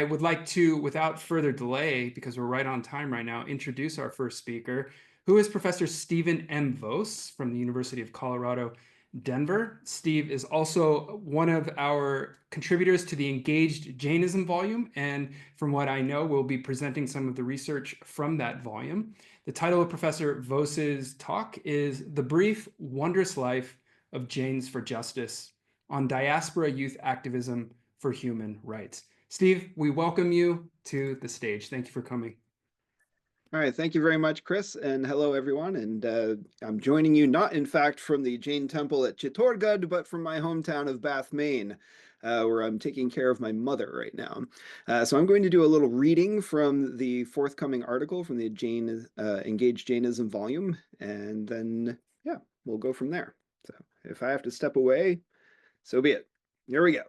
I would like to, without further delay, because we're right on time right now, introduce our first speaker, who is Professor Stephen M. Vose from the University of Colorado, Denver. Steve is also one of our contributors to the Engaged Jainism volume, and from what I know, will be presenting some of the research from that volume. The title of Professor Vose's talk is The Brief, Wondrous Life of Jains for Justice on Diaspora Youth Activism for Human Rights. Steve, we welcome you to the stage. Thank you for coming. All right, thank you very much, Chris, and hello, everyone. And I'm joining you not, in fact, from the Jain temple at Chittorgarh, but from my hometown of Bath, Maine, where I'm taking care of my mother right now. So I'm going to do a little reading from the forthcoming article from the Jain Engaged Jainism volume, and then, yeah, we'll go from there. So if I have to step away, so be it. Here we go.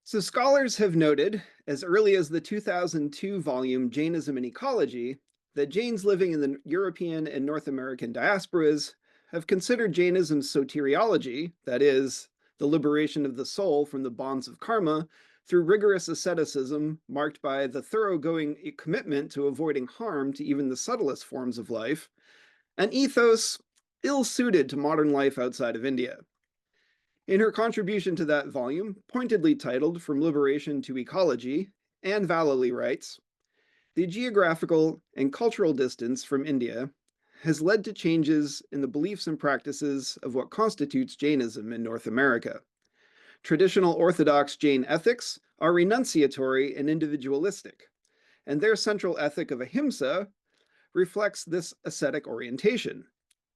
So scholars have noted, as early as the 2002 volume Jainism and Ecology, that Jains living in the European and North American diasporas have considered Jainism's soteriology, that is, the liberation of the soul from the bonds of karma, through rigorous asceticism marked by the thoroughgoing commitment to avoiding harm to even the subtlest forms of life, an ethos ill-suited to modern life outside of India. In her contribution to that volume, pointedly titled From Liberation to Ecology, Anne Vallely writes, "The geographical and cultural distance from India has led to changes in the beliefs and practices of what constitutes Jainism in North America. Traditional Orthodox Jain ethics are renunciatory and individualistic, and their central ethic of ahimsa reflects this ascetic orientation.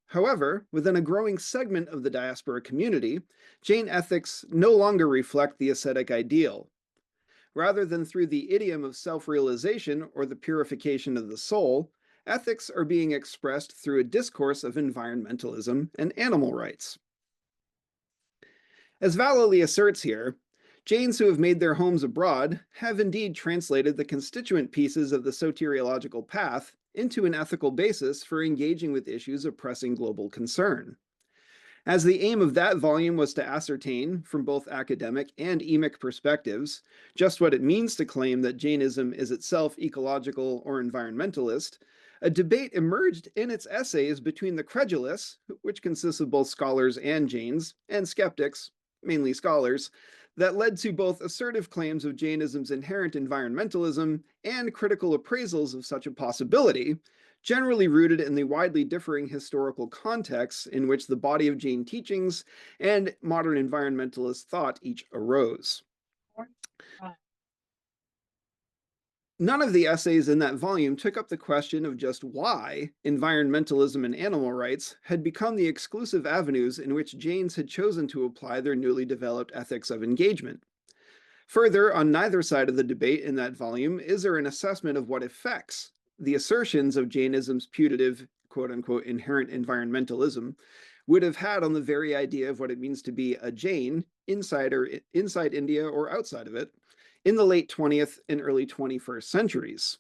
However, within a growing segment of the diaspora community, Jain ethics no longer reflect the ascetic ideal. Rather than through the idiom of self-realization or the purification of the soul, ethics are being expressed through a discourse of environmentalism and animal rights." As Vallely asserts here, Jains who have made their homes abroad have indeed translated the constituent pieces of the soteriological path into an ethical basis for engaging with issues of pressing global concern. As the aim of that volume was to ascertain, from both academic and emic perspectives, just what it means to claim that Jainism is itself ecological or environmentalist, a debate emerged in its essays between the credulous, which consists of both scholars and Jains, and skeptics, mainly scholars, that led to both assertive claims of Jainism's inherent environmentalism and critical appraisals of such a possibility, generally rooted in the widely differing historical contexts in which the body of Jain teachings and modern environmentalist thought each arose. None of the essays in that volume took up the question of just why environmentalism and animal rights had become the exclusive avenues in which Jains had chosen to apply their newly developed ethics of engagement. Further, on neither side of the debate in that volume is there an assessment of what effects the assertions of Jainism's putative, quote-unquote, inherent environmentalism would have had on the very idea of what it means to be a Jain inside India or outside of it, in the late 20th and early 21st centuries,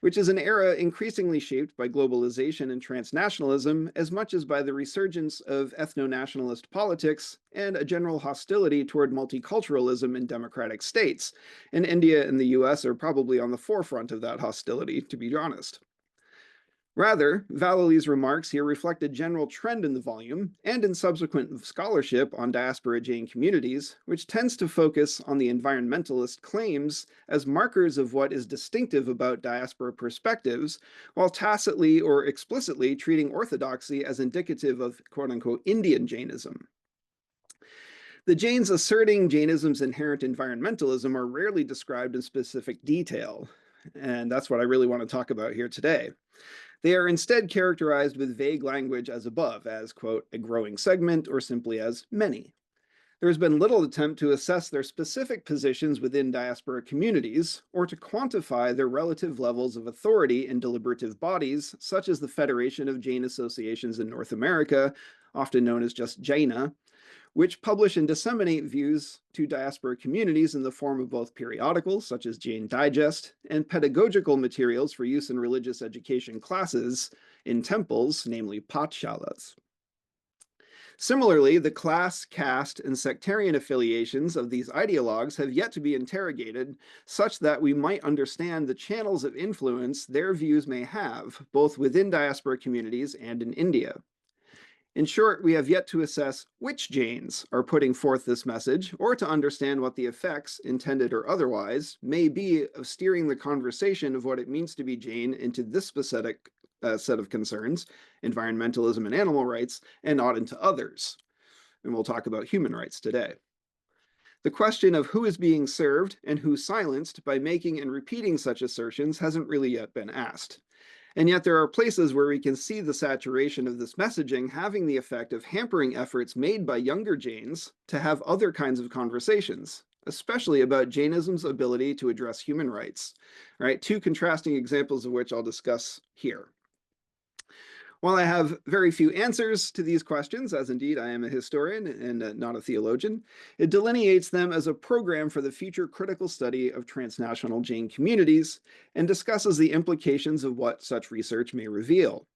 which is an era increasingly shaped by globalization and transnationalism as much as by the resurgence of ethno-nationalist politics and a general hostility toward multiculturalism in democratic states. And India and the US are probably on the forefront of that hostility, to be honest. Rather, Vallely's remarks here reflect a general trend in the volume and in subsequent scholarship on diaspora Jain communities, which tends to focus on the environmentalist claims as markers of what is distinctive about diaspora perspectives, while tacitly or explicitly treating orthodoxy as indicative of quote-unquote Indian Jainism. The Jains asserting Jainism's inherent environmentalism are rarely described in specific detail, and that's what I really want to talk about here today. They are instead characterized with vague language as above, as, quote, a growing segment, or simply as many. There has been little attempt to assess their specific positions within diaspora communities, or to quantify their relative levels of authority in deliberative bodies, such as the Federation of Jain Associations in North America, often known as just Jaina, which publish and disseminate views to diaspora communities in the form of both periodicals, such as Jain Digest, and pedagogical materials for use in religious education classes in temples, namely pathshalas. Similarly, the class, caste, and sectarian affiliations of these ideologues have yet to be interrogated, such that we might understand the channels of influence their views may have, both within diaspora communities and in India. In short, we have yet to assess which Jains are putting forth this message, or to understand what the effects, intended or otherwise, may be of steering the conversation of what it means to be Jain into this specific set of concerns, environmentalism and animal rights, and not into others. And we'll talk about human rights today. The question of who is being served and who silenced by making and repeating such assertions hasn't really yet been asked. And yet there are places where we can see the saturation of this messaging having the effect of hampering efforts made by younger Jains to have other kinds of conversations, especially about Jainism's ability to address human rights. All right, two contrasting examples of which I'll discuss here. While I have very few answers to these questions, as indeed I am a historian and not a theologian, it delineates them as a program for the future critical study of transnational Jain communities and discusses the implications of what such research may reveal.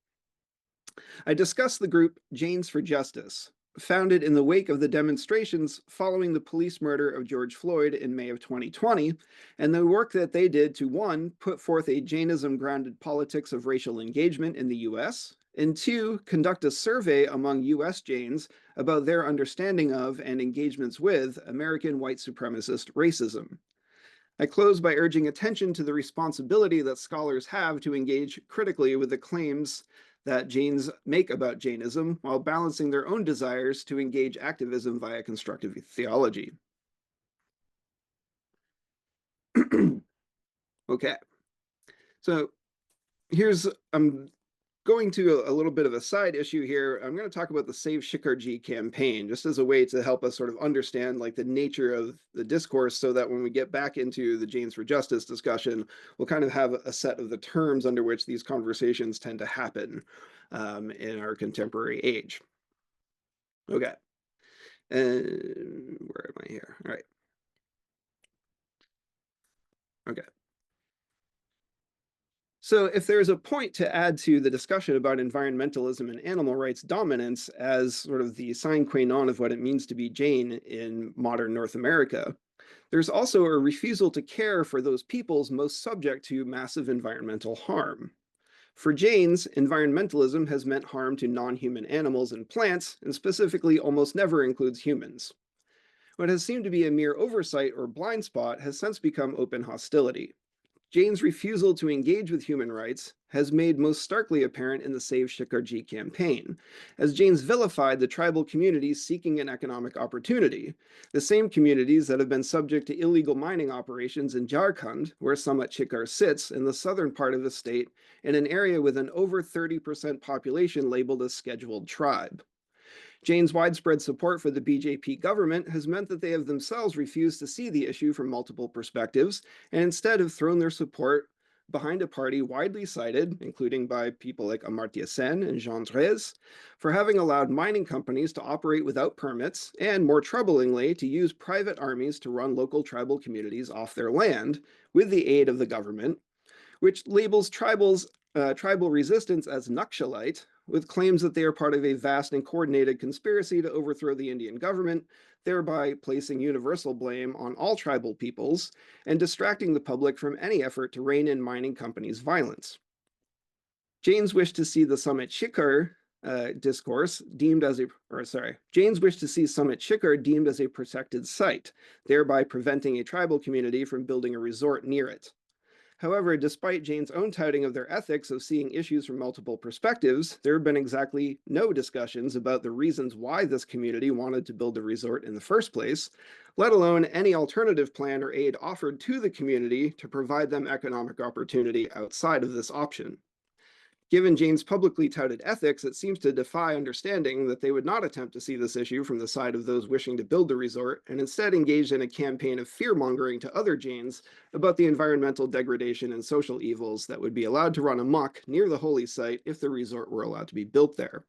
I discuss the group Jains for Justice, founded in the wake of the demonstrations following the police murder of George Floyd in May of 2020, and the work that they did to, one, put forth a Jainism-grounded politics of racial engagement in the US, and two, conduct a survey among US Jains about their understanding of and engagements with American white supremacist racism. I close by urging attention to the responsibility that scholars have to engage critically with the claims that Jains make about Jainism while balancing their own desires to engage activism via constructive theology. Okay, so I'm going to a little bit of a side issue here. I'm going to talk about the Save Shikarji campaign, just as a way to help us sort of understand like the nature of the discourse, so that when we get back into the Jains for Justice discussion, we'll kind of have a set of the terms under which these conversations tend to happen in our contemporary age. Okay, and where am I here? All right. Okay. So if there's a point to add to the discussion about environmentalism and animal rights dominance as sort of the sine qua non of what it means to be Jain in modern North America, there's also a refusal to care for those peoples most subject to massive environmental harm. For Jains, environmentalism has meant harm to non-human animals and plants, and specifically almost never includes humans. What has seemed to be a mere oversight or blind spot has since become open hostility. Jain's refusal to engage with human rights has made most starkly apparent in the Save Shikarji campaign, as Jains vilified the tribal communities seeking an economic opportunity, the same communities that have been subject to illegal mining operations in Jharkhand, where Samat Chikar sits in the southern part of the state, in an area with an over 30% population labeled as scheduled tribe. Jain's widespread support for the BJP government has meant that they have themselves refused to see the issue from multiple perspectives, and instead have thrown their support behind a party widely cited, including by people like Amartya Sen and Jean Drèze, for having allowed mining companies to operate without permits, and more troublingly, to use private armies to run local tribal communities off their land with the aid of the government, which labels tribal resistance as Naxalite, with claims that they are part of a vast and coordinated conspiracy to overthrow the Indian government, thereby placing universal blame on all tribal peoples and distracting the public from any effort to rein in mining companies' violence. Jains wish to see the Samat Chikar discourse deemed as Jains wish to see Samat Chikar deemed as a protected site, thereby preventing a tribal community from building a resort near it. However, despite Jain's own touting of their ethics of seeing issues from multiple perspectives, there have been exactly no discussions about the reasons why this community wanted to build the resort in the first place, let alone any alternative plan or aid offered to the community to provide them economic opportunity outside of this option. Given Jain's publicly touted ethics, it seems to defy understanding that they would not attempt to see this issue from the side of those wishing to build the resort, and instead engaged in a campaign of fear-mongering to other Jains about the environmental degradation and social evils that would be allowed to run amok near the holy site if the resort were allowed to be built there.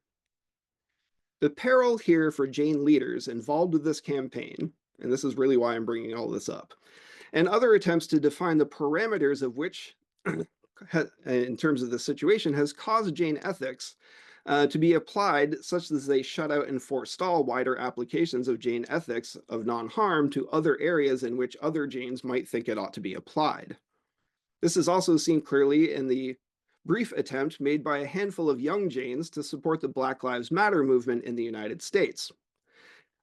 The peril here for Jain leaders involved with this campaign, and this is really why I'm bringing all this up, and other attempts to define the parameters of which in terms of the situation, has caused Jain ethics to be applied such that they shut out and forestall wider applications of Jain ethics of non-harm to other areas in which other Jains might think it ought to be applied. This is also seen clearly in the brief attempt made by a handful of young Jains to support the Black Lives Matter movement in the United States.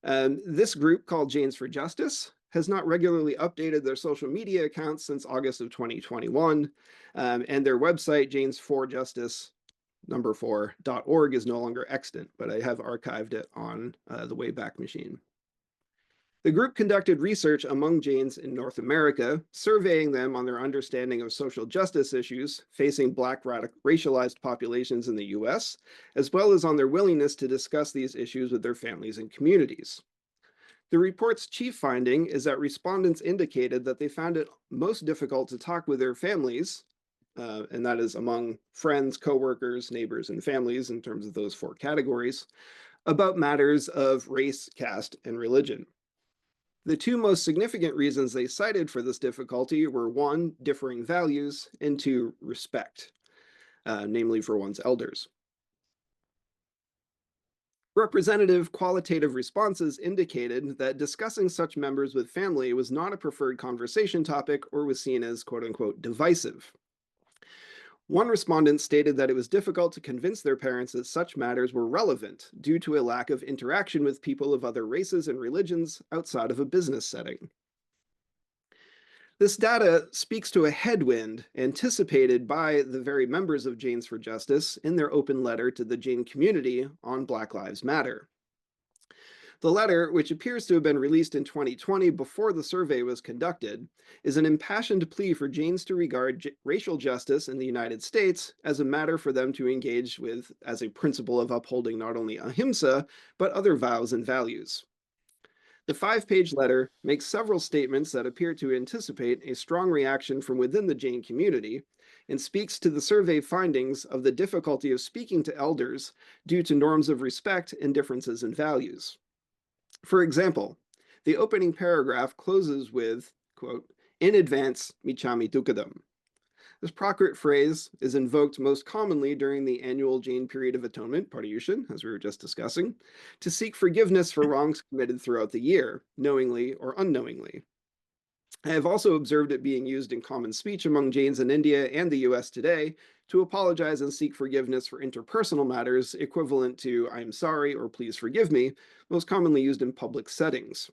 This group, called Jains for Justice, has not regularly updated their social media accounts since August of 2021, and their website, jainsforjustice4.org, is no longer extant, but I have archived it on the Wayback Machine. The group conducted research among Jains in North America, surveying them on their understanding of social justice issues facing Black racialized populations in the US, as well as on their willingness to discuss these issues with their families and communities. The report's chief finding is that respondents indicated that they found it most difficult to talk with their families, and that is among friends, coworkers, neighbors, and families in terms of those four categories, about matters of race, caste, and religion. The two most significant reasons they cited for this difficulty were one, differing values, and two, respect, namely for one's elders. Representative qualitative responses indicated that discussing such members with family was not a preferred conversation topic or was seen as quote unquote divisive. One respondent stated that it was difficult to convince their parents that such matters were relevant due to a lack of interaction with people of other races and religions outside of a business setting. This data speaks to a headwind anticipated by the very members of Jains for Justice in their open letter to the Jain community on Black Lives Matter. The letter, which appears to have been released in 2020 before the survey was conducted, is an impassioned plea for Jains to regard racial justice in the United States as a matter for them to engage with as a principle of upholding not only ahimsa, but other vows and values. The 5-page letter makes several statements that appear to anticipate a strong reaction from within the Jain community and speaks to the survey findings of the difficulty of speaking to elders due to norms of respect and differences in values. For example, the opening paragraph closes with, quote, "In advance, michami dukadam." This Prakrit phrase is invoked most commonly during the annual Jain period of atonement, Paryushan, as we were just discussing, to seek forgiveness for wrongs committed throughout the year, knowingly or unknowingly. I have also observed it being used in common speech among Jains in India and the US today to apologize and seek forgiveness for interpersonal matters, equivalent to "I'm sorry" or "please forgive me," most commonly used in public settings.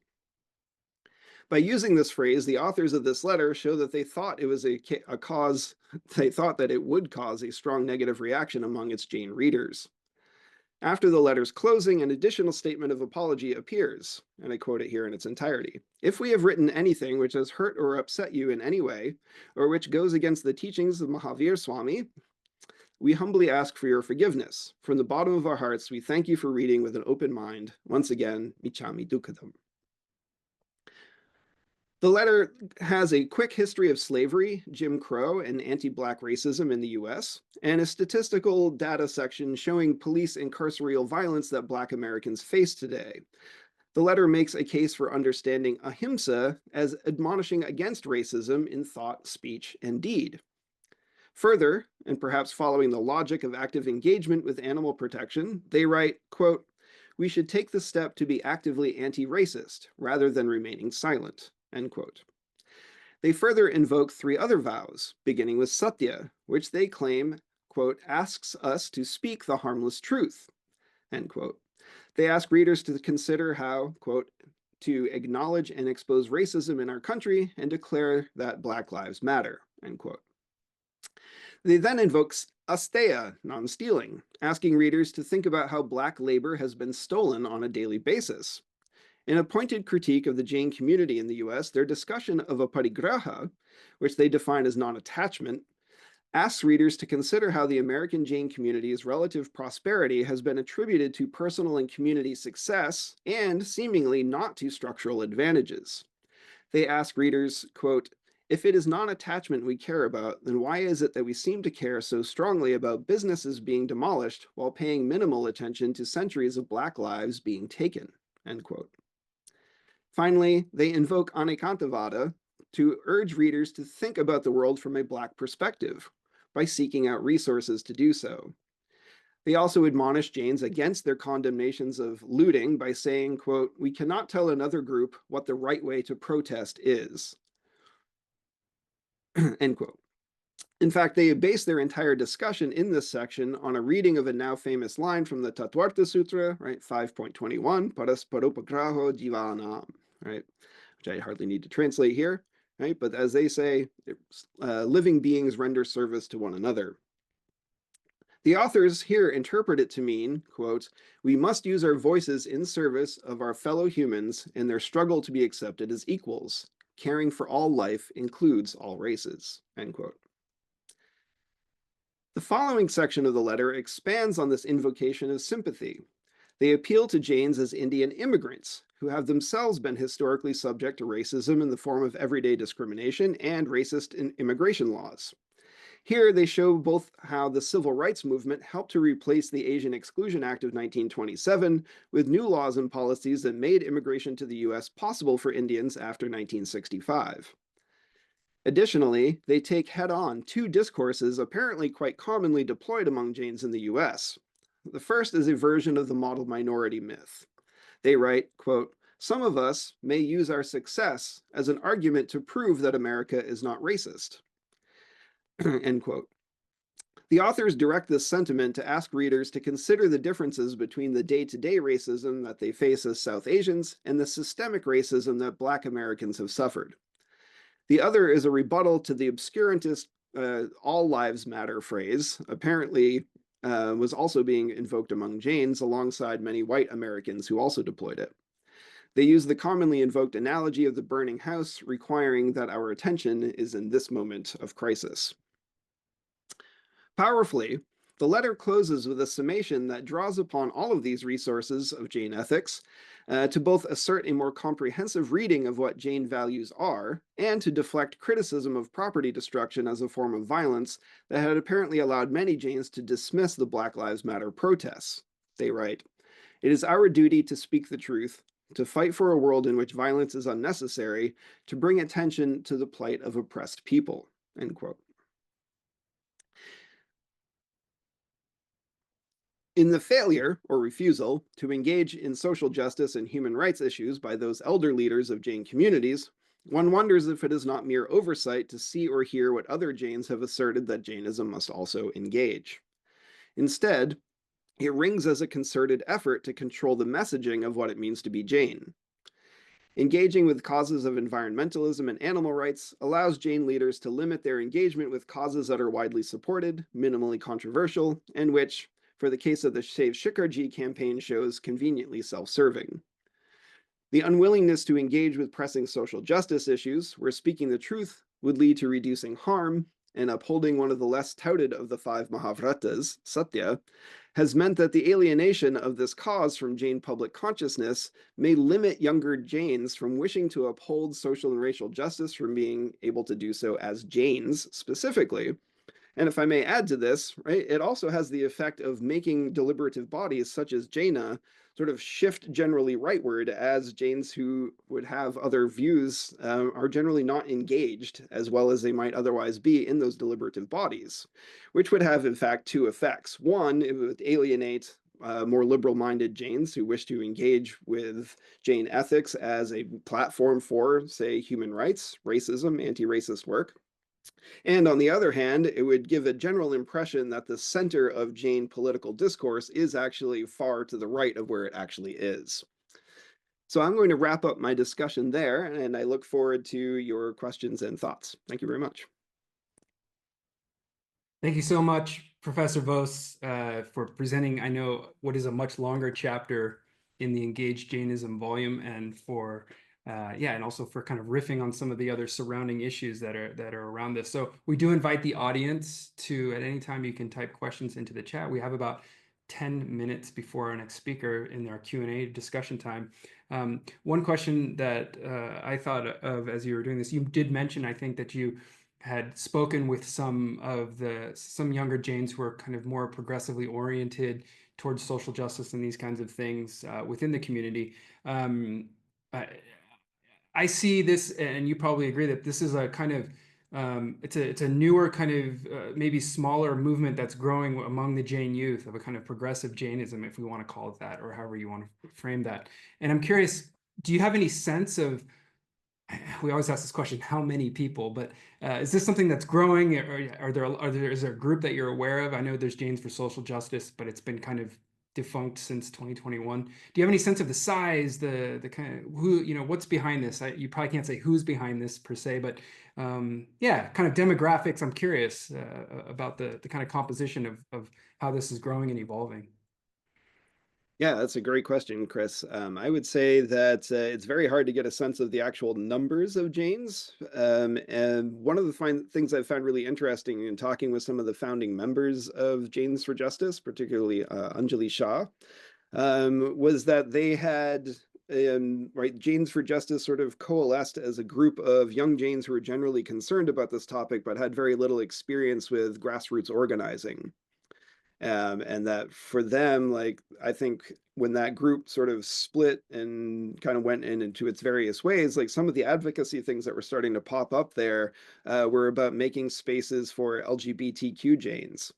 By using this phrase, the authors of this letter show that they thought it was they thought that it would cause a strong negative reaction among its Jain readers. After the letter's closing, an additional statement of apology appears, and I quote it here in its entirety. "If we have written anything which has hurt or upset you in any way, or which goes against the teachings of Mahavir Swami, we humbly ask for your forgiveness. From the bottom of our hearts, we thank you for reading with an open mind. Once again, michami dukadam." The letter has a quick history of slavery, Jim Crow, and anti-Black racism in the US, and a statistical data section showing police and carceral violence that Black Americans face today. The letter makes a case for understanding ahimsa as admonishing against racism in thought, speech, and deed. Further, and perhaps following the logic of active engagement with animal protection, they write, quote, "We should take the step to be actively anti-racist rather than remaining silent." End quote. They further invoke 3 other vows, beginning with Satya, which they claim, quote, "asks us to speak the harmless truth," end quote. They ask readers to consider how, quote, "to acknowledge and expose racism in our country and declare that Black Lives Matter," end quote. They then invoke asteya, non-stealing, asking readers to think about how Black labor has been stolen on a daily basis. In a pointed critique of the Jain community in the US, their discussion of a parigraha, which they define as non-attachment, asks readers to consider how the American Jain community's relative prosperity has been attributed to personal and community success and seemingly not to structural advantages. They ask readers, quote, "If it is non-attachment we care about, then why is it that we seem to care so strongly about businesses being demolished while paying minimal attention to centuries of Black lives being taken?" End quote. Finally, they invoke Anekantavada to urge readers to think about the world from a Black perspective by seeking out resources to do so. They also admonished Jains against their condemnations of looting by saying, quote, "We cannot tell another group what the right way to protest is," end quote. In fact, they base their entire discussion in this section on a reading of a now famous line from the Tattvartha Sutra, right, 5.21, Parasparopagraho Jivanam, right, which I hardly need to translate here, right, but as they say, living beings render service to one another. The authors here interpret it to mean, quote, "We must use our voices in service of our fellow humans in their struggle to be accepted as equals. Caring for all life includes all races," end quote. The following section of the letter expands on this invocation of sympathy. They appeal to Jains as Indian immigrants, who have themselves been historically subject to racism in the form of everyday discrimination and racist immigration laws. Here, they show both how the civil rights movement helped to replace the Asian Exclusion Act of 1927 with new laws and policies that made immigration to the US possible for Indians after 1965. Additionally, they take head-on two discourses apparently quite commonly deployed among Jains in the US. The first is a version of the model minority myth. They write, quote, "Some of us may use our success as an argument to prove that America is not racist," end quote. The authors direct this sentiment to ask readers to consider the differences between the day-to-day racism that they face as South Asians and the systemic racism that Black Americans have suffered. The other is a rebuttal to the obscurantist all lives matter phrase, apparently was also being invoked among Jains alongside many white Americans who also deployed it. They use the commonly invoked analogy of the burning house, requiring that our attention is in this moment of crisis. Powerfully, the letter closes with a summation that draws upon all of these resources of Jain ethics to both assert a more comprehensive reading of what Jain values are and to deflect criticism of property destruction as a form of violence that had apparently allowed many Jains to dismiss the Black Lives Matter protests. They write, "It is our duty to speak the truth, to fight for a world in which violence is unnecessary, to bring attention to the plight of oppressed people," end quote. In the failure or refusal to engage in social justice and human rights issues by those elder leaders of Jain communities, one wonders if it is not mere oversight to see or hear what other Jains have asserted that Jainism must also engage. Instead, it rings as a concerted effort to control the messaging of what it means to be Jain. Engaging with causes of environmentalism and animal rights allows Jain leaders to limit their engagement with causes that are widely supported, minimally controversial, and which, for the case of the Save Shikarji campaign, shows conveniently self-serving. The unwillingness to engage with pressing social justice issues, where speaking the truth would lead to reducing harm and upholding one of the less touted of the five Mahavratas, Satya, has meant that the alienation of this cause from Jain public consciousness may limit younger Jains from wishing to uphold social and racial justice from being able to do so as Jains specifically. And if I may add to this, right, it also has the effect of making deliberative bodies such as Jaina sort of shift generally rightward, as Jains who would have other views are generally not engaged as well as they might otherwise be in those deliberative bodies, which would have, in fact, two effects. One, it would alienate more liberal-minded Jains who wish to engage with Jain ethics as a platform for, say, human rights, racism, anti-racist work. And on the other hand, it would give a general impression that the center of Jain political discourse is actually far to the right of where it actually is. So I'm going to wrap up my discussion there, and I look forward to your questions and thoughts. Thank you very much. Thank you so much, Professor Vose, for presenting, I know, what is a much longer chapter in the Engaged Jainism volume, and for and also for kind of riffing on some of the other surrounding issues that are around this. So we do invite the audience to, at any time, you can type questions into the chat. We have about 10 minutes before our next speaker in our Q&A discussion time. One question that I thought of as you were doing this, you did mention, I think, that you had spoken with some younger Jains who are kind of more progressively oriented towards social justice and these kinds of things within the community. I see this, and you probably agree, that this is a kind of It's a newer kind of maybe smaller movement that's growing among the Jain youth of a kind of progressive Jainism, if we want to call it that, or however you want to frame that. And I'm curious, do you have any sense of, we always ask this question, how many people, but is this something that's growing, or is there a group that you're aware of? I know there's Jains for Social Justice, but it's been kind of defunct since 2021. Do you have any sense of the size, the kind of who, what's behind this? You probably can't say who's behind this per se, but yeah, kind of demographics. I'm curious about the kind of composition of how this is growing and evolving. Yeah, that's a great question, Chris. I would say that it's very hard to get a sense of the actual numbers of Jains. And one of the things I've found really interesting in talking with some of the founding members of Jains for Justice, particularly Anjali Shah, was that they had, right, Jains for Justice sort of coalesced as a group of young Jains who were generally concerned about this topic, but had very little experience with grassroots organizing. And that for them, like, I think when that group sort of split and kind of went into its various ways, like some of the advocacy things that were starting to pop up there were about making spaces for LGBTQ Jains.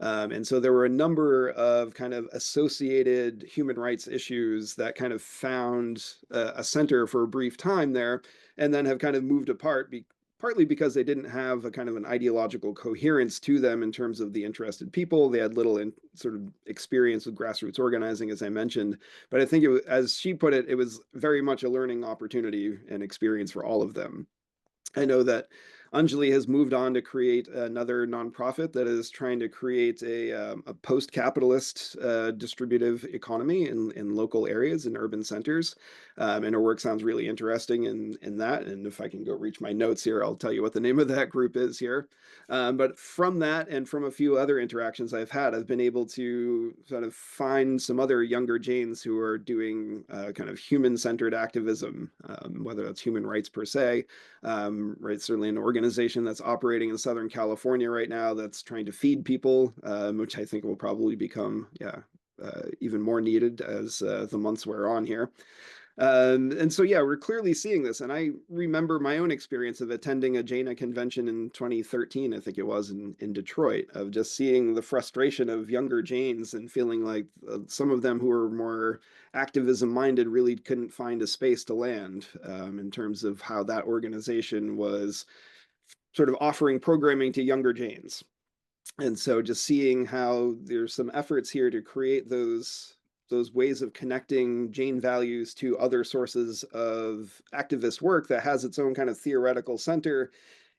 And so there were a number of kind of associated human rights issues that kind of found a center for a brief time there, and then have kind of moved apart partly because they didn't have a kind of an ideological coherence to them in terms of the interested people. They had little sort of experience with grassroots organizing, as I mentioned. But I think as she put it, it was very much a learning opportunity and experience for all of them. I know that Anjali has moved on to create another nonprofit that is trying to create a post-capitalist distributive economy in local areas in urban centers. And her work sounds really interesting in that. And if I can go reach my notes here, I'll tell you what the name of that group is here. But from that and from a few other interactions I've had, I've been able to sort of find some other younger Jains who are doing kind of human-centered activism, whether that's human rights per se, right? Certainly an organization that's operating in Southern California right now that's trying to feed people, which I think will probably become, even more needed as the months wear on here. And so, yeah, we're clearly seeing this. And I remember my own experience of attending a Jaina convention in 2013, I think it was in Detroit, of just seeing the frustration of younger Jains and feeling like some of them who were more activism minded really couldn't find a space to land in terms of how that organization was sort of offering programming to younger Jains. And so just seeing how there's some efforts here to create those ways of connecting Jain values to other sources of activist work that has its own kind of theoretical center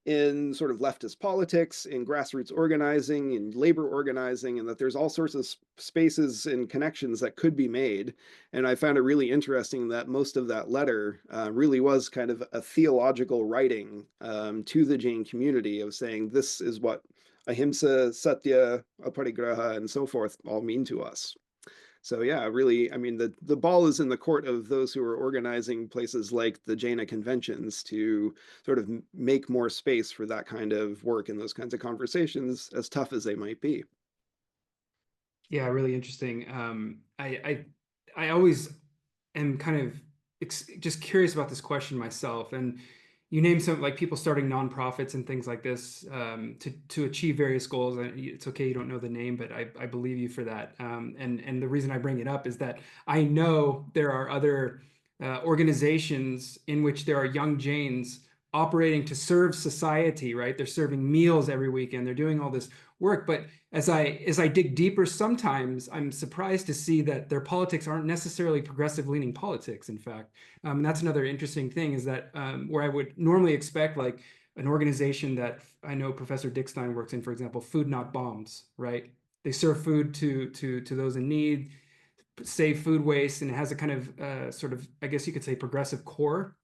in sort of leftist politics, in grassroots organizing, in labor organizing, and that there's all sorts of spaces and connections that could be made. And I found it really interesting that most of that letter really was kind of a theological writing to the Jain community of saying this is what ahimsa, satya, aparigraha, and so forth all mean to us. So yeah, really, I mean, the ball is in the court of those who are organizing places like the Jaina conventions to sort of make more space for that kind of work and those kinds of conversations, as tough as they might be. Yeah, really interesting. I always am kind of just curious about this question myself. And you name some like people starting nonprofits and things like this to achieve various goals. And it's okay you don't know the name, but I believe you for that. And the reason I bring it up is that I know there are other organizations in which there are young Jains operating to serve society, right? They're serving meals every weekend. They're doing all this work, but as I dig deeper, sometimes I'm surprised to see that their politics aren't necessarily progressive leaning politics. In fact, and that's another interesting thing is that where I would normally expect like an organization that I know Professor Dickstein works in, for example, Food Not Bombs, right? They serve food to those in need, save food waste, and it has a kind of sort of, I guess you could say, progressive core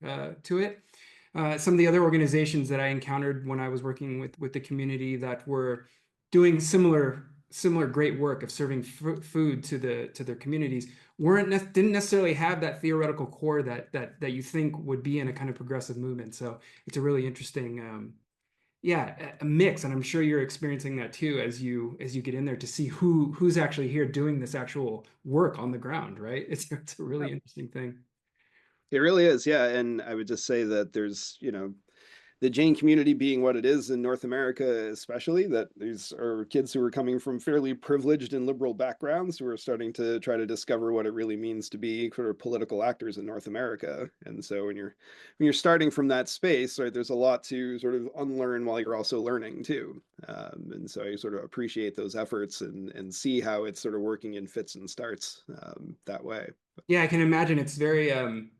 to it. Some of the other organizations that I encountered when I was working with the community that were doing similar great work of serving food to their communities didn't necessarily have that theoretical core that you think would be in a kind of progressive movement. So it's a really interesting a mix, and I'm sure you're experiencing that too as you get in there to see who's actually here doing this actual work on the ground, right? It's a really interesting thing. It really is, yeah. And I would just say that there's, the Jain community being what it is in North America, especially, that these are kids who are coming from fairly privileged and liberal backgrounds who are starting to try to discover what it really means to be sort of political actors in North America. And so when you're starting from that space, right, there's a lot to sort of unlearn while you're also learning too. And so I sort of appreciate those efforts and see how it's sort of working in fits and starts that way. Yeah, I can imagine it's very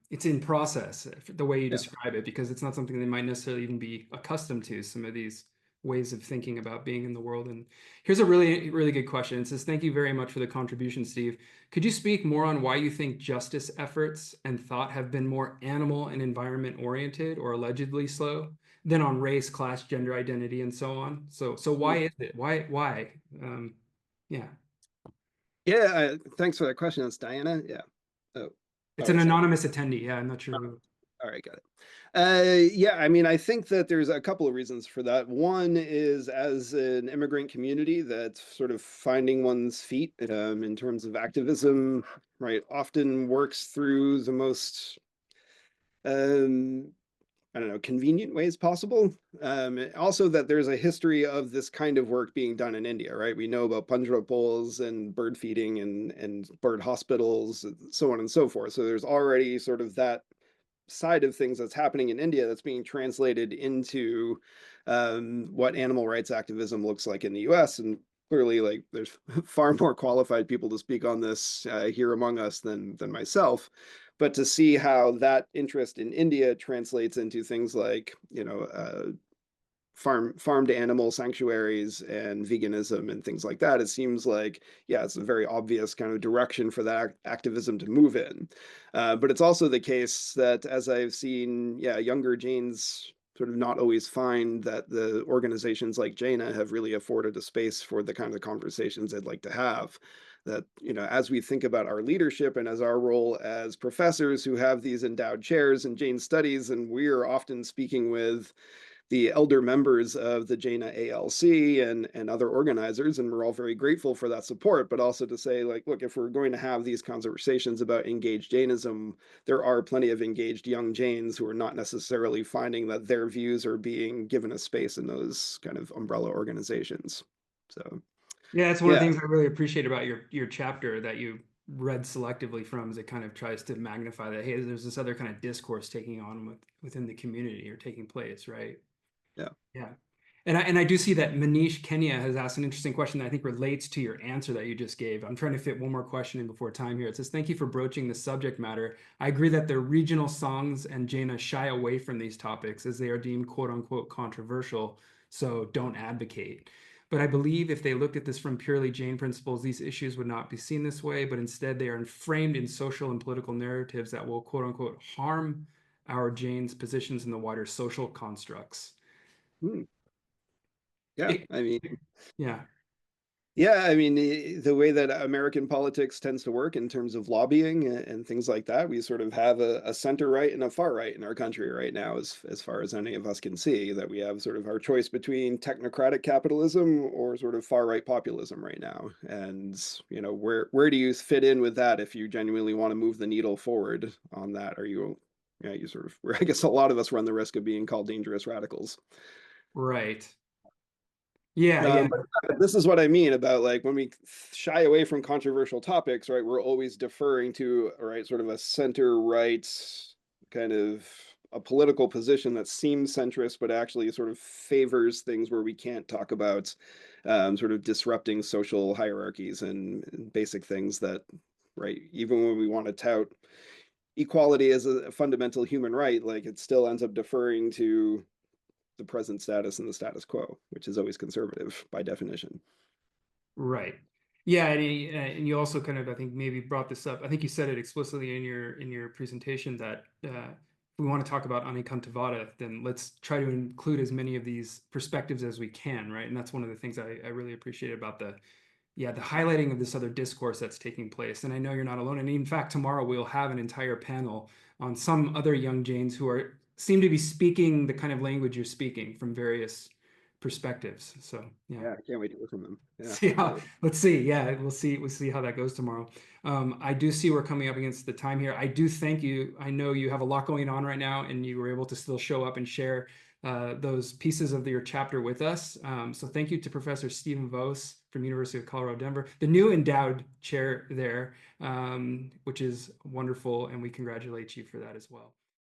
it's in process the way you Yeah. describe it because it's not something they might necessarily even be accustomed to, some of these ways of thinking about being in the world. And here's a really good question. It says, thank you very much for the contribution, Steve. Could you speak more on why you think justice efforts and thought have been more animal and environment oriented or allegedly slow than on race, class, gender identity, and so on? So why is it? Why? Yeah. Yeah, thanks for that question. That's Diana. Yeah. Oh, It's oh, an sorry. anonymous attendee. Yeah, I'm not sure Oh, who. all right, got it. Yeah, I mean, I think that there's a couple of reasons for that. One is as an immigrant community that's sort of finding one's feet in terms of activism, right, often works through the most um, I don't know, convenient ways possible. Also, that there's a history of this kind of work being done in India, right? We know about Punjab poles and bird feeding and bird hospitals, so on and so forth. So there's already sort of that side of things that's happening in India that's being translated into what animal rights activism looks like in the US. And clearly, like, there's far more qualified people to speak on this here among us than myself. But to see how that interest in India translates into things like, farm to animal sanctuaries and veganism and things like that, it seems like, yeah, it's a very obvious kind of direction for that activism to move in. But it's also the case that as I've seen, yeah, younger Jains sort of not always find that the organizations like Jaina have really afforded a space for the kind of conversations they'd like to have. That, as we think about our leadership and as our role as professors who have these endowed chairs in Jain studies, and we're often speaking with the elder members of the Jaina ALC and other organizers, and we're all very grateful for that support. But also to say, like, look, if we're going to have these conversations about engaged Jainism, there are plenty of engaged young Jains who are not necessarily finding that their views are being given a space in those kind of umbrella organizations. So, Yeah, it's one of yeah. the things I really appreciate about your chapter that you read selectively from is it kind of tries to magnify that, hey, there's this other kind of discourse taking on within the community or taking place, right? Yeah. Yeah. And I do see that Manish Kenya has asked an interesting question that I think relates to your answer that you just gave. I'm trying to fit one more question in before time here. It says, thank you for broaching the subject matter. I agree that the regional songs and Jaina shy away from these topics as they are deemed quote unquote controversial, so don't advocate. But I believe if they looked at this from purely Jain principles, these issues would not be seen this way, but instead they are framed in social and political narratives that will quote unquote harm our Jain's positions in the wider social constructs. Hmm. Yeah. It, I mean, yeah. yeah, I mean, the way that American politics tends to work in terms of lobbying and things like that, we sort of have a center right and a far right in our country right now, as far as any of us can see, that we have sort of our choice between technocratic capitalism or sort of far right populism right now. And, where do you fit in with that if you genuinely want to move the needle forward on that? Are you, yeah, you sort of, I guess a lot of us run the risk of being called dangerous radicals. Right. Yeah, yeah. But this is what I mean about, like, when we shy away from controversial topics, right? We're always deferring to, right, sort of a center right kind of a political position that seems centrist, but actually sort of favors things where we can't talk about sort of disrupting social hierarchies and basic things that, right, even when we want to tout equality as a fundamental human right, like, it still ends up deferring to the present status and the status quo, which is always conservative by definition. Right. Yeah, and you also kind of I think maybe brought this up. I think you said it explicitly in your presentation that if we want to talk about Anikantavada, then let's try to include as many of these perspectives as we can, right? And that's one of the things I really appreciate about the highlighting of this other discourse that's taking place. And I know you're not alone. And in fact, tomorrow we'll have an entire panel on some other young Jains who seem to be speaking the kind of language you're speaking from various perspectives. So yeah. Yeah, I can't wait to hear from them. Yeah. See how, let's see. Yeah, we'll see how that goes tomorrow. I do see we're coming up against the time here. I do thank you. I know you have a lot going on right now and you were able to still show up and share those pieces of your chapter with us. So thank you to Professor Stephen Vose from University of Colorado, Denver, the new endowed chair there, which is wonderful, and we congratulate you for that as well.